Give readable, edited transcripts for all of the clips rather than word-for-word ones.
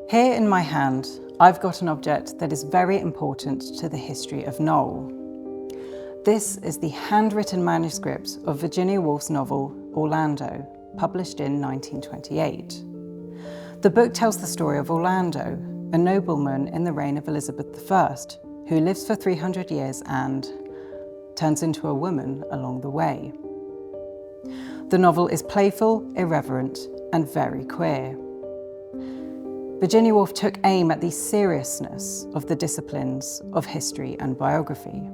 Here in my hand, I've got an object that is very important to the history of Knole. This is the handwritten manuscript of Virginia Woolf's novel, Orlando, published in 1928. The book tells the story of Orlando, a nobleman in the reign of Elizabeth I, who lives for 300 years and turns into a woman along the way. The novel is playful, irreverent, and very queer. Virginia Woolf took aim at the seriousness of the disciplines of history and biography,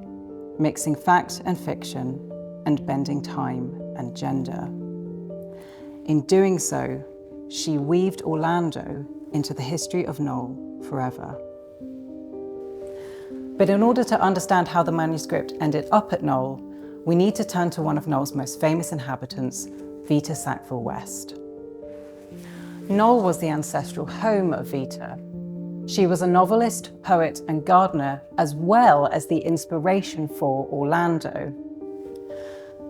mixing fact and fiction, and bending time and gender. In doing so, she weaved Orlando into the history of Knole forever. But in order to understand how the manuscript ended up at Knole, we need to turn to one of Knole's most famous inhabitants, Vita Sackville-West. Knole was the ancestral home of Vita. She was a novelist, poet, and gardener, as well as the inspiration for Orlando.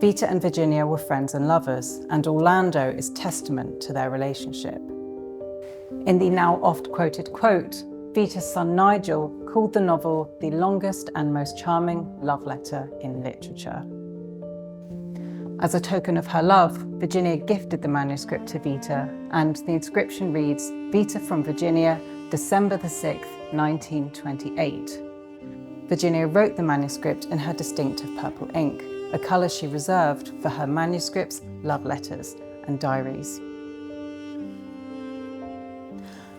Vita and Virginia were friends and lovers, and Orlando is testament to their relationship. In the now oft-quoted quote, Vita's son Nigel called the novel the longest and most charming love letter in literature. As a token of her love, Virginia gifted the manuscript to Vita, and the inscription reads, Vita from Virginia, December the 6th, 1928. Virginia wrote the manuscript in her distinctive purple ink, a colour she reserved for her manuscripts, love letters, and diaries.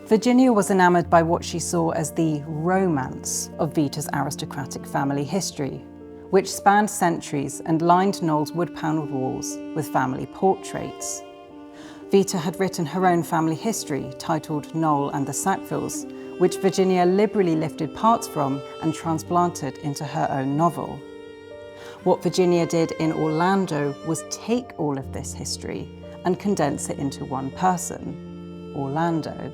Virginia was enamoured by what she saw as the romance of Vita's aristocratic family history, which spanned centuries and lined Knole's wood-panelled walls with family portraits. Vita had written her own family history, titled Knole and the Sackvilles, which Virginia liberally lifted parts from and transplanted into her own novel. What Virginia did in Orlando was take all of this history and condense it into one person, Orlando.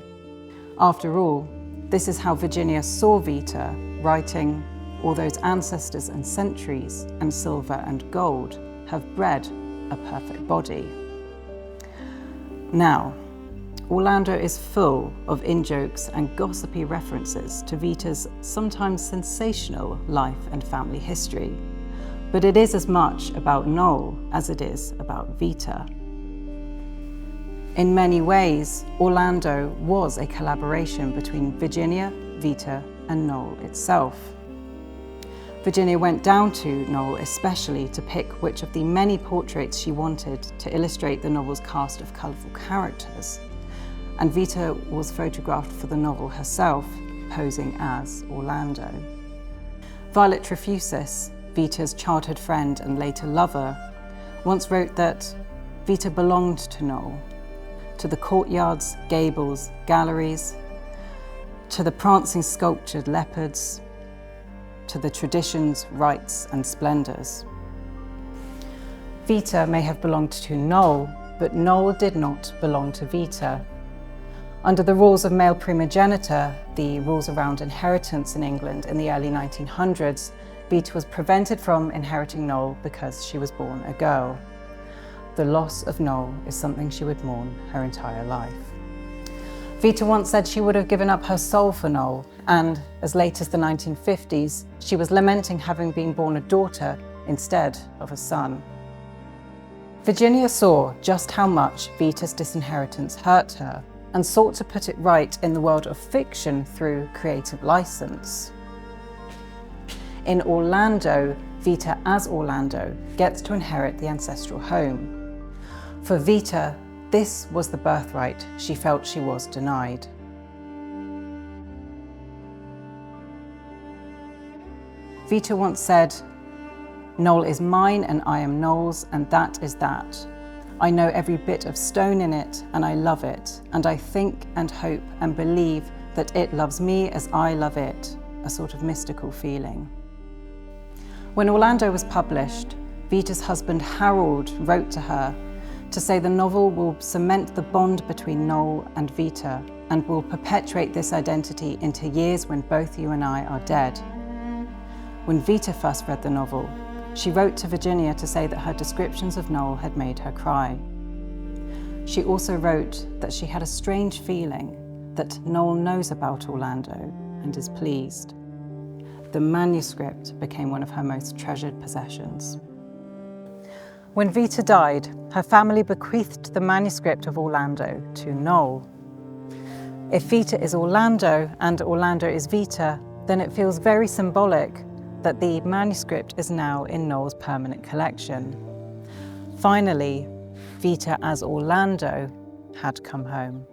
After all, this is how Virginia saw Vita, writing, all those ancestors and centuries and silver and gold have bred a perfect body. Now, Orlando is full of in-jokes and gossipy references to Vita's sometimes sensational life and family history, but it is as much about Knole as it is about Vita. In many ways, Orlando was a collaboration between Virginia, Vita, and Knole itself. Virginia went down to Knole especially to pick which of the many portraits she wanted to illustrate the novel's cast of colourful characters, and Vita was photographed for the novel herself, posing as Orlando. Violet Trefusis, Vita's childhood friend and later lover, once wrote that Vita belonged to Knole, to the courtyards, gables, galleries, to the prancing sculptured leopards, to the traditions, rites, and splendours. Vita may have belonged to Knole, but Knole did not belong to Vita. Under the rules of male primogeniture, the rules around inheritance in England in the early 1900s, Vita was prevented from inheriting Knole because she was born a girl. The loss of Knole is something she would mourn her entire life. Vita once said she would have given up her soul for Knole, and as late as the 1950s, she was lamenting having been born a daughter instead of a son. Virginia saw just how much Vita's disinheritance hurt her and sought to put it right in the world of fiction through creative license. In Orlando, Vita as Orlando gets to inherit the ancestral home. For Vita, this was the birthright she felt she was denied. Vita once said, "Knole is mine and I am Knole's, and that is that. I know every bit of stone in it and I love it, and I think and hope and believe that it loves me as I love it," a sort of mystical feeling. When Orlando was published, Vita's husband Harold wrote to her to say the novel will cement the bond between Knole and Vita and will perpetuate this identity into years when both you and I are dead. When Vita first read the novel, she wrote to Virginia to say that her descriptions of Knole had made her cry. She also wrote that she had a strange feeling that Knole knows about Orlando and is pleased. The manuscript became one of her most treasured possessions. When Vita died, her family bequeathed the manuscript of Orlando to Knole. If Vita is Orlando and Orlando is Vita, then it feels very symbolic that the manuscript is now in Knole's permanent collection. Finally, Vita as Orlando had come home.